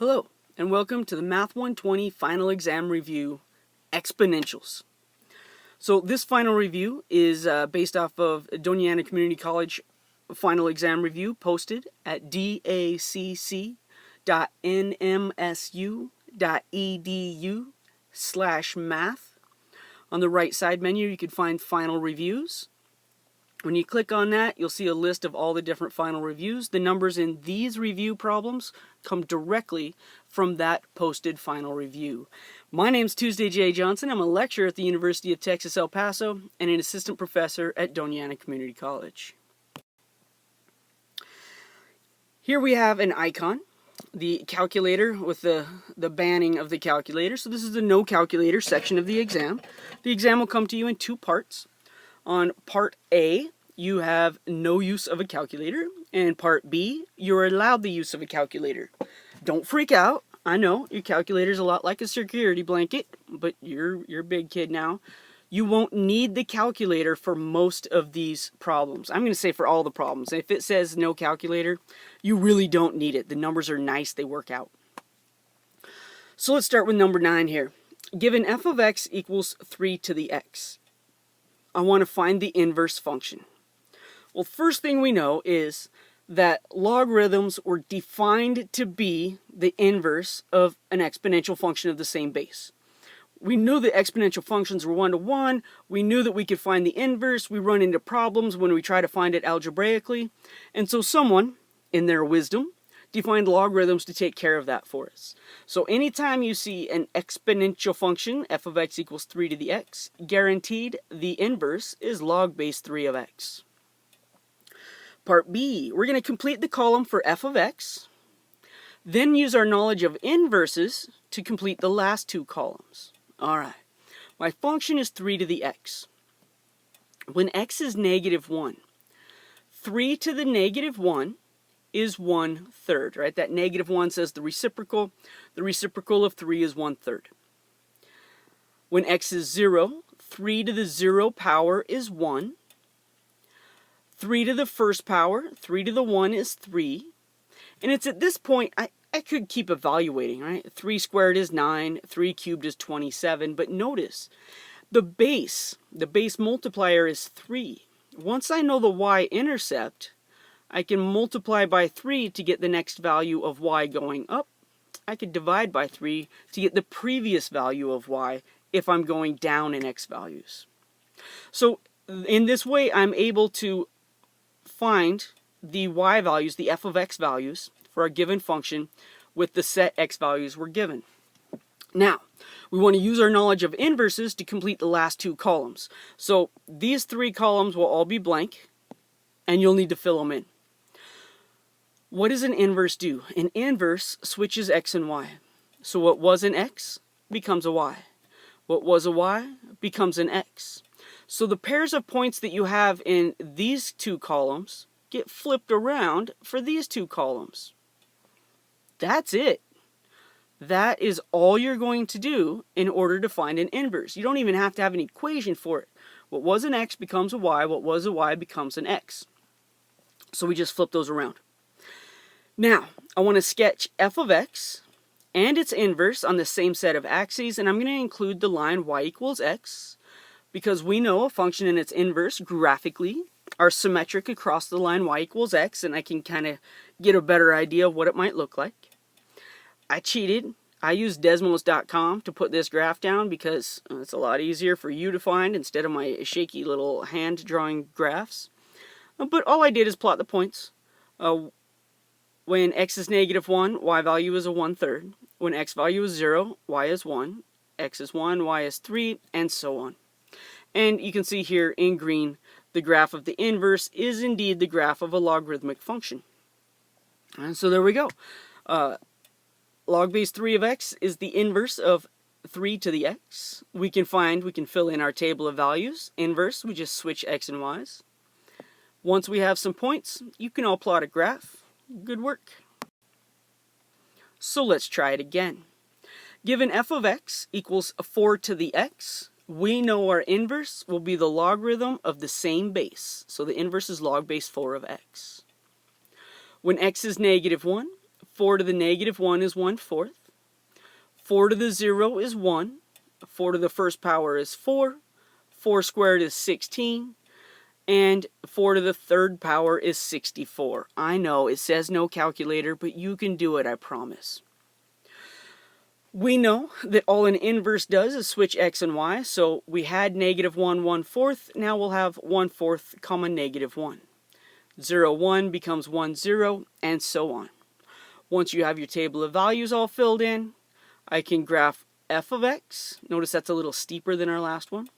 Hello, and welcome to the Math 120 Final Exam Review, Exponentials. So this final review is based off of Doñana Community College Final Exam Review posted at dacc.nmsu.edu/math. On the right side menu you can find Final Reviews. When you click on that, you'll see a list of all the different final reviews. The numbers in these review problems come directly from that posted final review. My name's Tuesday J. Johnson. I'm a lecturer at the University of Texas El Paso and an assistant professor at Doñana Community College. Here we have an icon, the calculator with the banning of the calculator. So this is the no calculator section of the exam. The exam will come to you in two parts. On part A, you have no use of a calculator, and part B, you're allowed the use of a calculator. Don't freak out. I know your calculator's a lot like a security blanket, but you're a big kid now. You won't need the calculator for most of these problems. I'm going to say for all the problems. If it says no calculator, you really don't need it. The numbers are nice, they work out. So let's start with number 9 here. Given f of x equals 3 to the x. I want to find the inverse function. Well, first thing we know is that logarithms were defined to be the inverse of an exponential function of the same base. We knew that exponential functions were 1 to 1. We knew that we could find the inverse. We run into problems when we try to find it algebraically. And so someone, in their wisdom, defined logarithms to take care of that for us. So anytime you see an exponential function, f of x equals 3 to the x, guaranteed the inverse is log base 3 of x. Part B, we're going to complete the column for f of x, then use our knowledge of inverses to complete the last two columns. Alright, my function is 3 to the x. When x is negative 1, 3 to the negative 1 is 1/3, right? That negative 1 says the reciprocal. The reciprocal of 3 is 1/3. When x is 0, 3 to the 0 power is 1. 3 to the first power, 3 to the 1 is 3. And it's at this point, I could keep evaluating, right? 3 squared is 9, 3 cubed is 27. But notice, the base multiplier is 3. Once I know the y-intercept, I can multiply by 3 to get the next value of y going up. I could divide by 3 to get the previous value of y if I'm going down in x values. So in this way, I'm able to find the y values, the f of x values, for a given function with the set x values we're given. Now, we want to use our knowledge of inverses to complete the last two columns. So these 3 columns will all be blank, and you'll need to fill them in. What does an inverse do? An inverse switches x and y. So what was an x becomes a y. What was a y becomes an x. So the pairs of points that you have in these two columns get flipped around for these two columns. That's it. That is all you're going to do in order to find an inverse. You don't even have to have an equation for it. What was an x becomes a y. What was a y becomes an x. So we just flip those around. Now, I want to sketch f of x and its inverse on the same set of axes, and I'm going to include the line y equals x, because we know a function and its inverse graphically are symmetric across the line y equals x, and I can kind of get a better idea of what it might look like. I cheated. I used Desmos.com to put this graph down because it's a lot easier for you to find instead of my shaky little hand drawing graphs. But all I did is plot the points. When x is negative 1, y value is a 1/3. When x value is 0, y is 1. X is 1, y is 3, and so on. And you can see here in green, the graph of the inverse is indeed the graph of a logarithmic function. And so there we go. Log base 3 of x is the inverse of 3 to the x. We can fill in our table of values. Inverse, we just switch x and y's. Once we have some points, you can all plot a graph. Good work. So let's try it again. Given f of x equals 4 to the x, we know our inverse will be the logarithm of the same base. So the inverse is log base 4 of x. When x is negative 1, 4 to the negative 1 is 1/4. 4 to the 0 is 1. 4 to the first power is 4. 4 squared is 16. And 4 to the third power is 64. I know it says no calculator, but you can do it, I promise. We know that all an inverse does is switch x and y, so we had negative 1 1/4, now we'll have 1/4 comma negative 1. 0 1 becomes 1 0, and so on. Once you have your table of values all filled in, I can graph f of x. Notice that's a little steeper than our last one.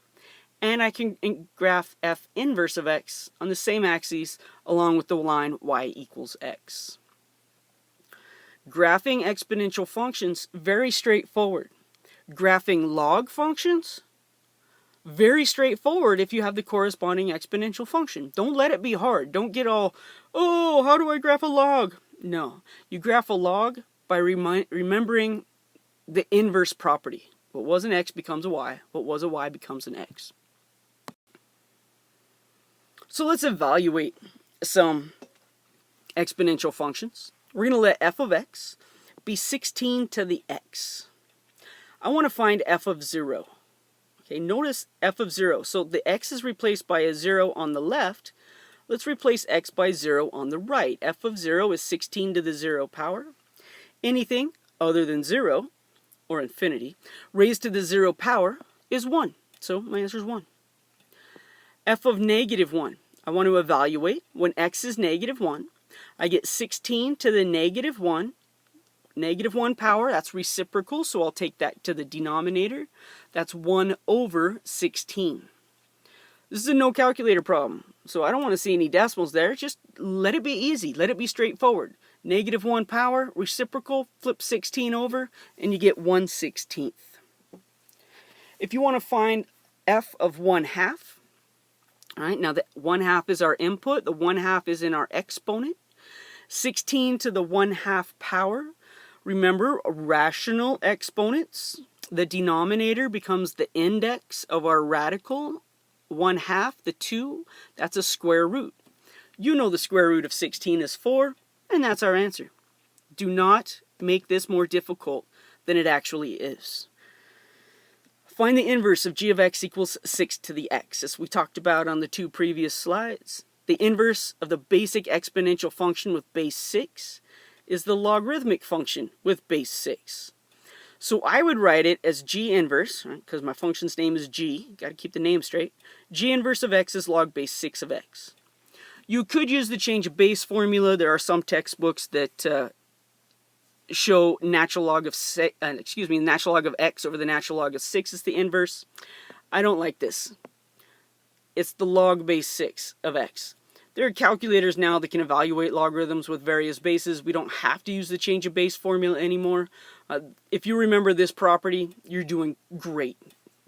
And I can graph f inverse of x on the same axis along with the line y equals x. Graphing exponential functions, very straightforward. Graphing log functions, very straightforward if you have the corresponding exponential function. Don't let it be hard. Don't get all, oh, how do I graph a log? No, you graph a log by remembering the inverse property. What was an x becomes a y. What was a y becomes an x. So let's evaluate some exponential functions. We're going to let f of x be 16 to the x. I want to find f of 0. Okay, notice f of 0. So the x is replaced by a 0 on the left. Let's replace x by 0 on the right. F of 0 is 16 to the 0 power. Anything other than 0, or infinity, raised to the 0 power is 1. So my answer is 1. F of negative 1. I want to evaluate when x is negative 1. I get 16 to the negative 1. Negative 1 power, that's reciprocal, so I'll take that to the denominator. That's 1 over 16. This is a no calculator problem, so I don't want to see any decimals there. Just let it be easy. Let it be straightforward. Negative 1 power, reciprocal, flip 16 over, and you get 1/16. If you want to find f of 1/2, all right, now the 1/2 is our input. The 1/2 is in our exponent. 16 to the 1/2 power. Remember, rational exponents. The denominator becomes the index of our radical. 1/2, the 2, that's a square root. You know the square root of 16 is 4, and that's our answer. Do not make this more difficult than it actually is. Find the inverse of g of x equals 6 to the x, as we talked about on the 2 previous slides. The inverse of the basic exponential function with base 6 is the logarithmic function with base 6. So I would write it as g inverse, because right, my function's name is g, got to keep the name straight. G inverse of x is log base 6 of x. You could use the change of base formula. There are some textbooks that show natural log of natural log of x over the natural log of 6 is the inverse. I don't like this. It's the log base 6 of x. There are calculators now that can evaluate logarithms with various bases. We don't have to use the change of base formula anymore. If you remember this property, you're doing great.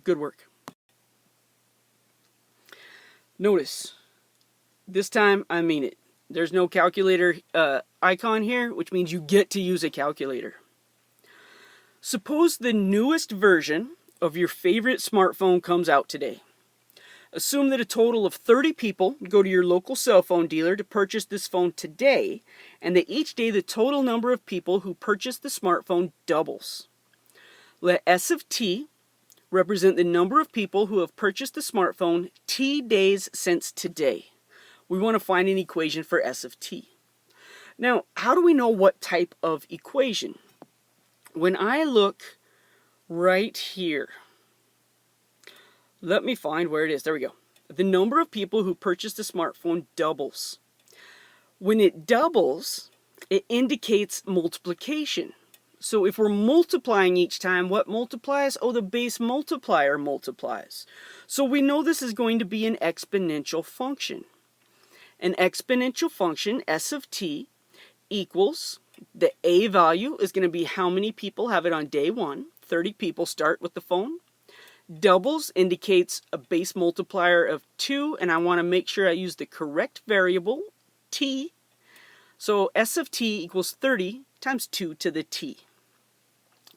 Good work. Notice, this time I mean it. There's no calculator icon here, which means you get to use a calculator. Suppose the newest version of your favorite smartphone comes out today. Assume that a total of 30 people go to your local cell phone dealer to purchase this phone today, and that each day the total number of people who purchase the smartphone doubles. Let S of t represent the number of people who have purchased the smartphone t days since today. We want to find an equation for S of t. Now, how do we know what type of equation? When I look right here, let me find where it is. There we go. The number of people who purchased a smartphone doubles. When it doubles, it indicates multiplication. So if we're multiplying each time, what multiplies? Oh, the base multiplier multiplies. So we know this is going to be an exponential function. An exponential function, S of t, equals, the a value is going to be how many people have it on day 1. 30 people start with the phone. Doubles indicates a base multiplier of 2, and I want to make sure I use the correct variable, t. So S of t equals 30 times 2 to the t.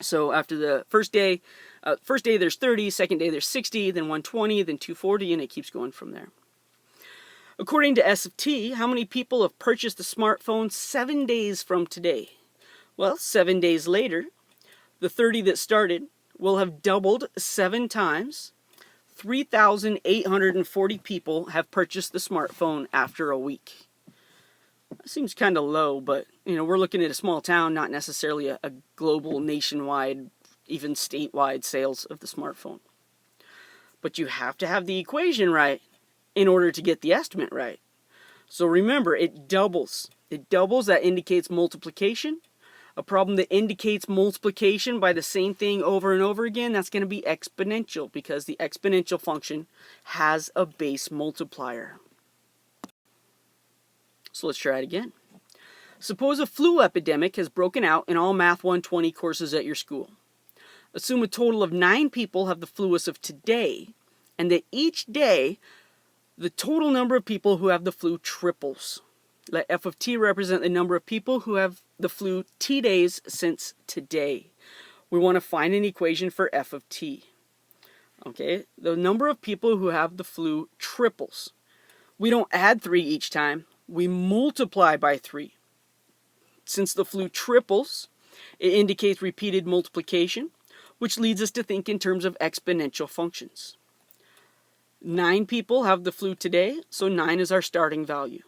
So after the first day there's 30, second day there's 60, then 120, then 240, and it keeps going from there. According to S of t, how many people have purchased a smartphone 7 days from today? Well, 7 days later, the 30 that started will have doubled 7 times. 3,840 people have purchased the smartphone after a week. That seems kind of low, but we're looking at a small town, not necessarily a global, nationwide, even statewide sales of the smartphone. But you have to have the equation right in order to get the estimate right. So remember, it doubles. It doubles, that indicates multiplication. A problem that indicates multiplication by the same thing over and over again, that's going to be exponential, because the exponential function has a base multiplier. So let's try it again. Suppose a flu epidemic has broken out in all Math 120 courses at your school. Assume a total of 9 people have the flu as of today, and that each day the total number of people who have the flu triples. Let f of t represent the number of people who have the flu t days since today. We want to find an equation for f of t. Okay, the number of people who have the flu triples. We don't add 3 each time, we multiply by 3. Since the flu triples, it indicates repeated multiplication, which leads us to think in terms of exponential functions. 9 people have the flu today, so 9 is our starting value.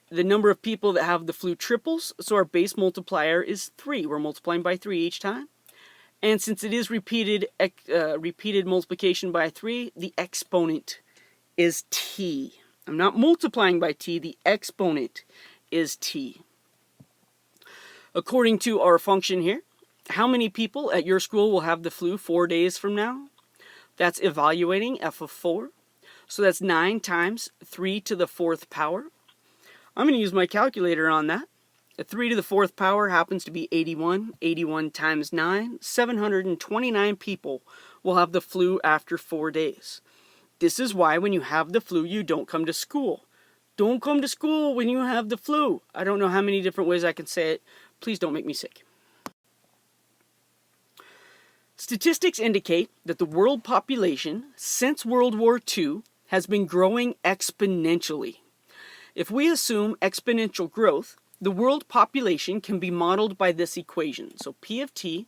The number of people that have the flu triples, so our base multiplier is 3. We're multiplying by 3 each time. And since it is repeated multiplication by 3, the exponent is t. I'm not multiplying by t, the exponent is t. According to our function here, how many people at your school will have the flu 4 days from now? That's evaluating f of 4. So that's 9 times 3 to the 4th power. I'm going to use my calculator on that. A 3 to the 4th power happens to be 81. 81 times 9, 729 people will have the flu after 4 days. This is why when you have the flu, you don't come to school. Don't come to school when you have the flu. I don't know how many different ways I can say it. Please don't make me sick. Statistics indicate that the world population since World War II has been growing exponentially. If we assume exponential growth, the world population can be modeled by this equation. So P of t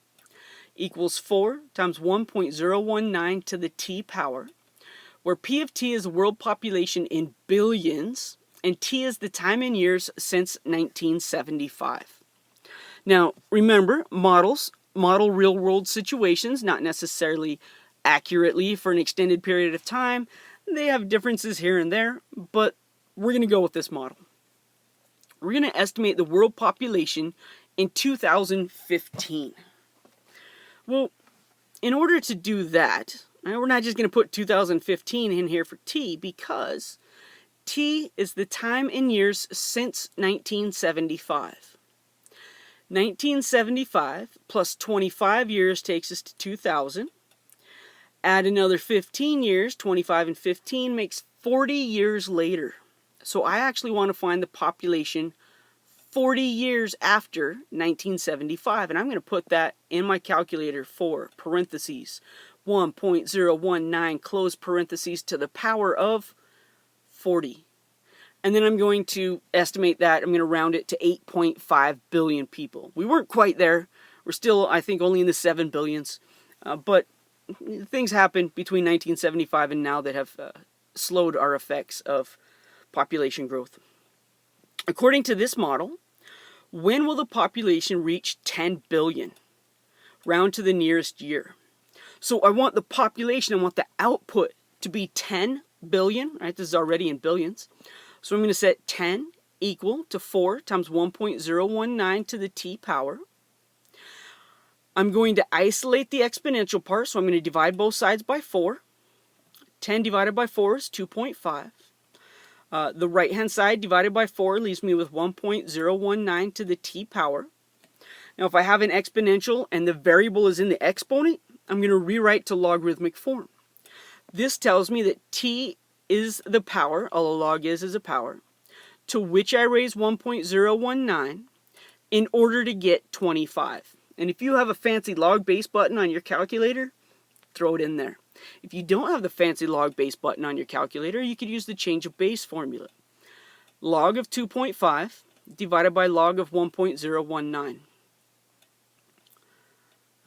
equals 4 times 1.019 to the t power, where P of t is the world population in billions, and t is the time in years since 1975. Now, remember, model real-world situations, not necessarily accurately for an extended period of time. They have differences here and there, but we're going to go with this model. We're going to estimate the world population in 2015. Well, in order to do that, we're not just going to put 2015 in here for t, because t is the time in years since 1975. 1975 plus 25 years takes us to 2000. Add another 15 years, 25 and 15 makes 40 years later. So I actually want to find the population 40 years after 1975. And I'm going to put that in my calculator for parentheses 1.019 close parentheses to the power of 40. And then I'm going to estimate that. I'm going to round it to 8.5 billion people. We weren't quite there. We're still, I think, only in the 7 billions. But things happened between 1975 and now that have slowed our effects of population growth. According to this model, when will the population reach 10 billion? Round to the nearest year. So I want the population, I want the output to be 10 billion. Right? This is already in billions. So I'm going to set 10 equal to 4 times 1.019 to the t power. I'm going to isolate the exponential part, so I'm going to divide both sides by 4. 10 divided by 4 is 2.5. The right-hand side divided by 4 leaves me with 1.019 to the t power. Now, if I have an exponential and the variable is in the exponent, I'm going to rewrite to logarithmic form. This tells me that t is the power, all a log is a power, to which I raise 1.019 in order to get 25. And if you have a fancy log base button on your calculator, throw it in there. If you don't have the fancy log base button on your calculator, you could use the change of base formula. Log of 2.5 divided by log of 1.019.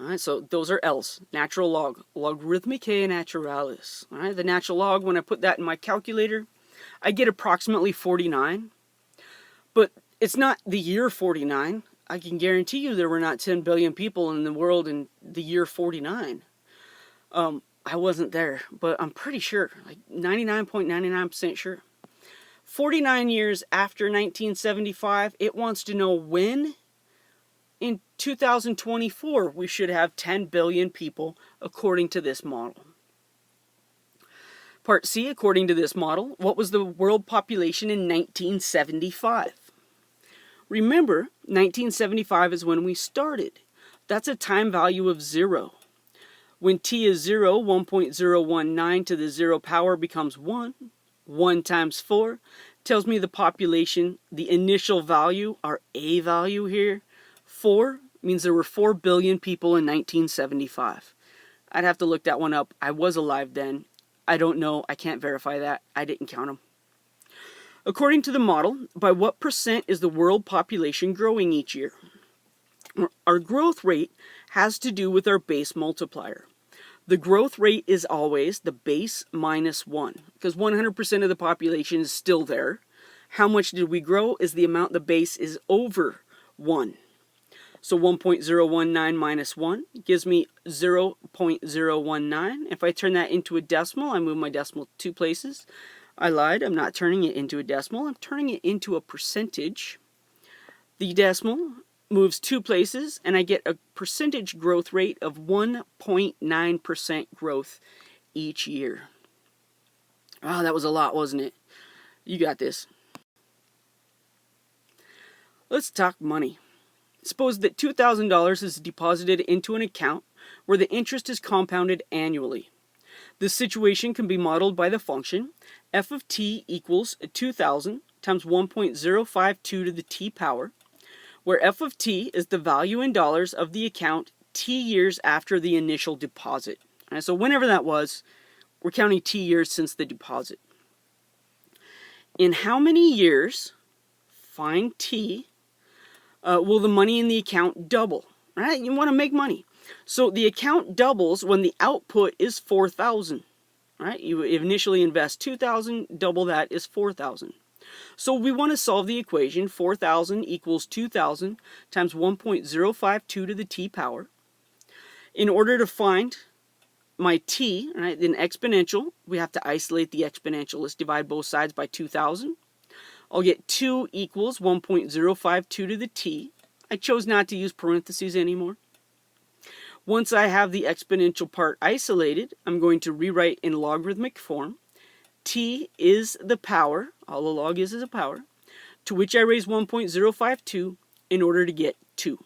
All right, so those are L's. Natural log, logarithmicae naturalis. All right, the natural log, when I put that in my calculator, I get approximately 49. But it's not the year 49. I can guarantee you there were not 10 billion people in the world in the year 49. I wasn't there, but I'm pretty sure, like 99.99% sure. 49 years after 1975, it wants to know when in 2024 we should have 10 billion people according to this model. Part C, according to this model, what was the world population in 1975? Remember, 1975 is when we started. That's a time value of 0. When t is 0, 1.019 to the 0 power becomes 1. 1 times 4 tells me the population, the initial value, our A value here, 4 means there were 4 billion people in 1975. I'd have to look that one up. I was alive then. I don't know. I can't verify that. I didn't count them. According to the model, by what percent is the world population growing each year? Our growth rate has to do with our base multiplier. The growth rate is always the base minus 1, because 100% of the population is still there. How much did we grow is the amount the base is over 1. So 1.019 minus 1 gives me 0.019. If I turn that into a decimal, I move my decimal 2 places. I lied, I'm not turning it into a decimal, I'm turning it into a percentage. The decimal moves 2 places, and I get a percentage growth rate of 1.9% growth each year. Oh, that was a lot, wasn't it? You got this. Let's talk money. Suppose that $2,000 is deposited into an account where the interest is compounded annually. This situation can be modeled by the function f of t equals 2,000 times 1.052 to the t power, where f of t is the value in dollars of the account t years after the initial deposit. Right, so whenever that was, we're counting t years since the deposit. In how many years, find t, will the money in the account double? Right? You want to make money. So the account doubles when the output is 4,000. Right? You initially invest 2,000, double that is 4,000. So we want to solve the equation 4,000 equals 2,000 times 1.052 to the t power. In order to find my t, right, in exponential, we have to isolate the exponential. Let's divide both sides by 2,000. I'll get 2 equals 1.052 to the t. I chose not to use parentheses anymore. Once I have the exponential part isolated, I'm going to rewrite in logarithmic form. T is the power, all a log is a power, to which I raise 1.052 in order to get 2.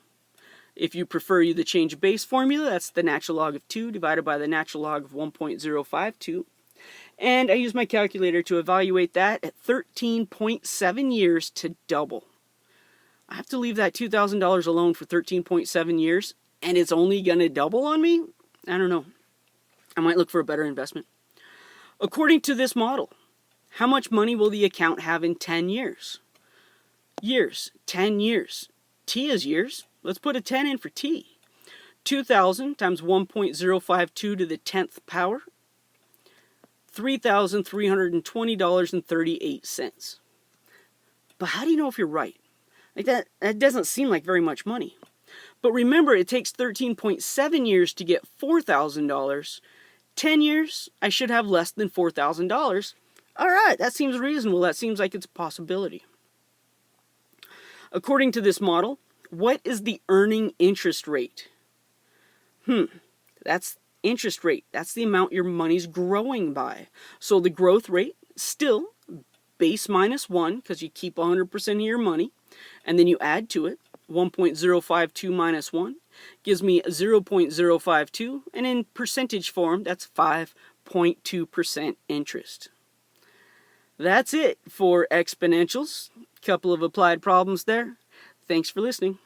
If you prefer the change of base formula, that's the natural log of 2 divided by the natural log of 1.052. And I use my calculator to evaluate that at 13.7 years to double. I have to leave that $2,000 alone for 13.7 years, and it's only going to double on me? I don't know. I might look for a better investment. According to this model, how much money will the account have in 10 years? Years. 10 years. T is years. Let's put a 10 in for T. 2,000 times 1.052 to the 10th power. $3,320.38. But how do you know if you're right? Like that doesn't seem like very much money. But remember, it takes 13.7 years to get $4,000. 10 years, I should have less than $4,000. All right, that seems reasonable. That seems like it's a possibility. According to this model, what is the earning interest rate? That's interest rate. That's the amount your money's growing by. So the growth rate, still base minus 1, because you keep 100% of your money, and then you add to it. 1.052 minus 1 gives me 0.052, and in percentage form, that's 5.2% interest. That's it for exponentials. Couple of applied problems there. Thanks for listening.